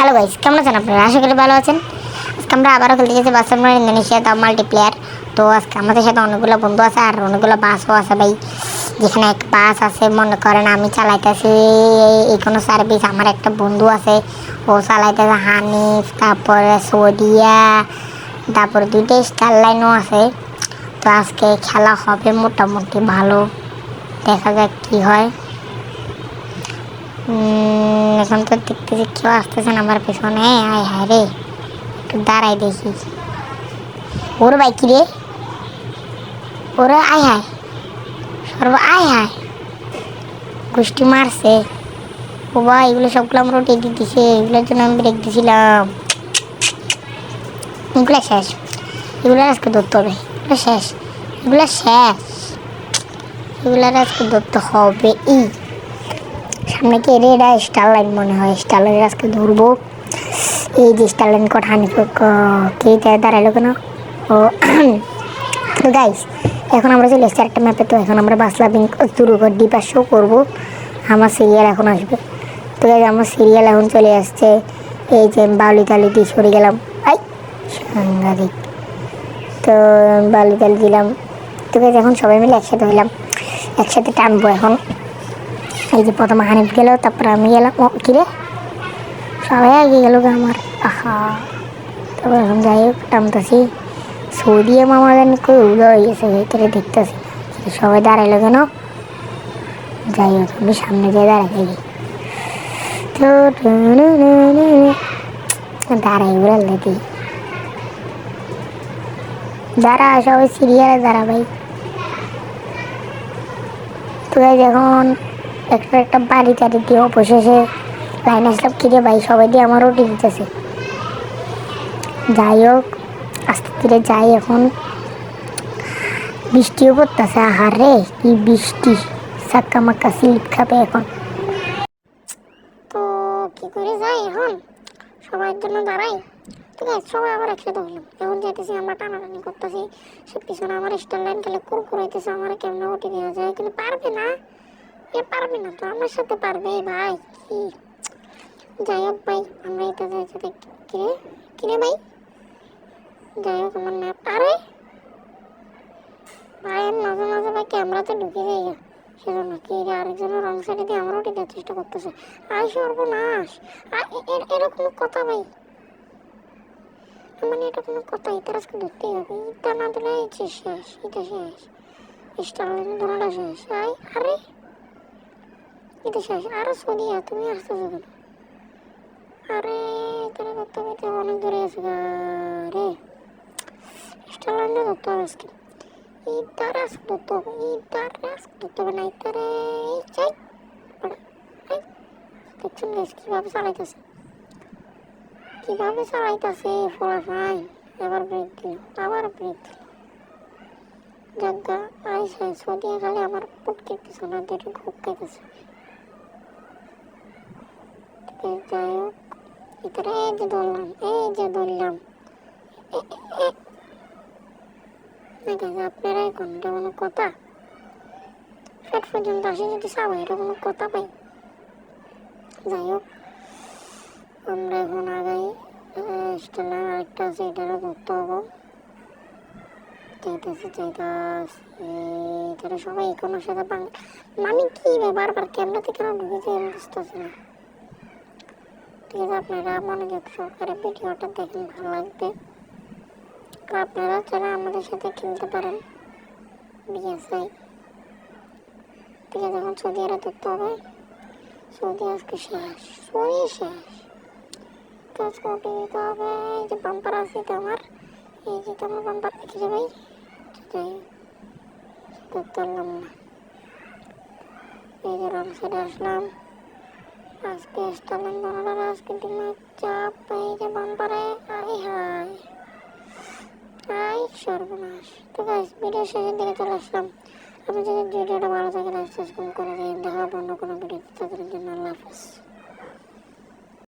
Hello guys, কেমন আছেন আপনারা? আশা করি ভালো আছেন। আজকে আমরা আবারও খেলতে গেছি বার্সেলোনা ইন্দোনেশিয়া দা মাল্টিপ্লেয়ার। তো আজকে আমাদের সাথে অনেকগুলো বন্ধু আছে আর অনেকগুলো বাসও আছে ভাই। যেখানে এক বাস আছে, মনে করেন আমি চালাইতেছি এই কোনো সার্ভিস, আমার একটা বন্ধু আছে ও চালাইতেছে হানিফ, তারপরে সৌদিয়া, তারপরে দুইটা স্টার লাইনও আছে। তো আজকে খেলা হবে মোটামুটি ভালো, দেখা যাক কি হয়। এখন তো দেখতেছি কেউ আসতেছে না আমার পেছনে। আয় হায় রে, একটু দাঁড়াই দেখি। ওর ভাই কি রে, ওরা আয় হায়, আয় হায়, গোষ্ঠী মারছে। ও ভাই, এগুলো সবগুলো আমরা উঠে দিতেছে, এগুলোর জন্য আমি ব্রেক দিছিলাম। এগুলো শেষ, এগুলো আজকে ধরতে হবে, এগুলো শেষ, এগুলো শেষ, এগুলো আজকে ধরতে হবে। সামনে কি এটা স্টার লাইন মনে হয়, স্টার লাইন আজকে ধরবো। এই যে স্টার লাইন কট হানি কে দাঁড়াইলো কেন? ও তো গাইস, এখন আমরা চলে এসেছি একটা ম্যাপে। তো এখন আমরা বাসলাবিং শুরু করে ডিপার শো করবো। আমার সিরিয়াল এখন আসবে। তো গাইস, আমার সিরিয়াল এখন চলে আসছে। এই যে বালি টালি দিয়ে সরে গেলাম, আই সাংঘাতিক। তো বালি টালি দিলাম। তো গাইস, এখন সবাই মিলে একসাথে হইলাম, একসাথে টানবো এখন। এই যে প্রথমে হানিফ গেল, তারপরে আমি গেলাম। ও কিরে, সবাই আগে গেল আমার। আহা, তারপর এখন যাই হোক টানতেছি। সৌদি মামা জানি কই উদয় হয়ে গেছে, ভিতরে দেখতেছি সবাই দাঁড়াইলো কেন। যাই হোক আমি সামনে যেয়ে দাঁড়াই থাকি। তো দাঁড়াই উড়াল দিই, দাঁড়া সবাই সিরিয়ালে দাঁড়া ভাই। তো এখন একটা একটা বাড়ি টাড়ি দিয়ে অবশেষে লাইন আসলাম। কিরে ভাই, সবাই দিয়ে আমারও উঠে দিতেছে। যাই হোক আস্তে ধীরে যাই। এখন বৃষ্টিও পড়তেছে, আহারে কি বৃষ্টি, সাক্কা মাক্কা স্লিপ খাবে এখন। তো কি করে যাই এখন, সবার জন্য দাঁড়াই। ঠিক আছে, সবাই আবার একসাথে হইলাম। এখন যাইতেছি, আমরা টানাটানি করতেছি। সে পিছনে আমার স্টার লাইন খেলে কুরকুর হইতেছে, আমার কেমনে উঠে দেওয়া যায়, কিন্তু পারবে না, এ পারবে না তো, আমার সাথে পারবে ভাই। কি যাই হোক ভাই, আমরা এটা যাইতে কিরে কিরে ভাই। যাই হোক আমার না পারে ভাইয়ের মাঝে মাঝে ভাই ক্যামেরাতে ঢুকে যাই, সেজন্য কি আরেকজনের রং সাইডে দিয়ে আমরা উঠে দেওয়ার চেষ্টা করতেছে। আই সর্বনাশ, এটা কোনো কথা ভাই, মানে এটা কোনো কথা, এটা আজকে ধরতেই হবে। এটা না দিলে শেষ, এটা শেষ, স্টার লাইন ধরাটা শেষ। আরে এটা শেষ। আরে সদিয়া তুমি আসতেছো কেন? আরে তোরা ধরতে হবে, অনেক দূরে আছে রে, স্টার লাইনটা ধরতে হবে আজকে। ইতার আজকে ধরতে হবে, ইতার আজকে ধরতে হবে না, ইতারে চাই। দেখছেন গাইস কিভাবে চালাইতেছে, কিভাবে চালাইতেছে ফোলা ফাইন। আবার ব্রেক দিল, আবার ব্রেক দিল। জাগা আইসা সদিয়া খালি আমার পুটকির পিছনে দুটো ঘুপ খাইতেছে। যাই হোক ভিতরে এই যে ধরলাম, এই যে ধরলাম। আপনারা এখন এটা কোনো কথা? পেট পর্যন্ত আসে যদি সবাই, এটা কোনো কথা পাই। যাই হোক আমরা এখন আগাই। স্টেলার আরেকটা আছে, এটারও ধরতে হবো। তারা সবাই এখনোর সাথে মানে কি বারবার ক্যামেরাতে কেন ঢুকেছে আমি বুঝতেছি না। ঠিক আছে, আপনারা মনোযোগ সহকারে ভিডিওটা দেখেন, ভালো লাগবে। আপনারা যারা আমাদের সাথে খেলতে পারেন বিএসআই। ঠিক আছে, এখন সৌদি আরব ধরতে হবে। সৌদি আজকে শেষ, সৌদি শেষ। তো সৌদি দিতে হবে। এই যে বাম্পার আছে তো আমার, এই যে তোমার বাম্পার দেখেছে ভাই। যাই ধরতে পারলাম না। এই যে রং সাইডে আসলাম। আজকে স্টারলাইন বানানোর আজকে ডিমের চাপ। এই যে বাম্পারে আই সর্বনাশ। তো গাইস, ভিডিও শেষের দিকে চলে আসলাম। আমি যদি ভিডিওটা ভালো থাকে লাইক সাবস্ক্রাইব করে দিন। দেখা হবে অন্য কোনো ভিডিওতে, তাদের জন্য আল্লাহ হাফেজ।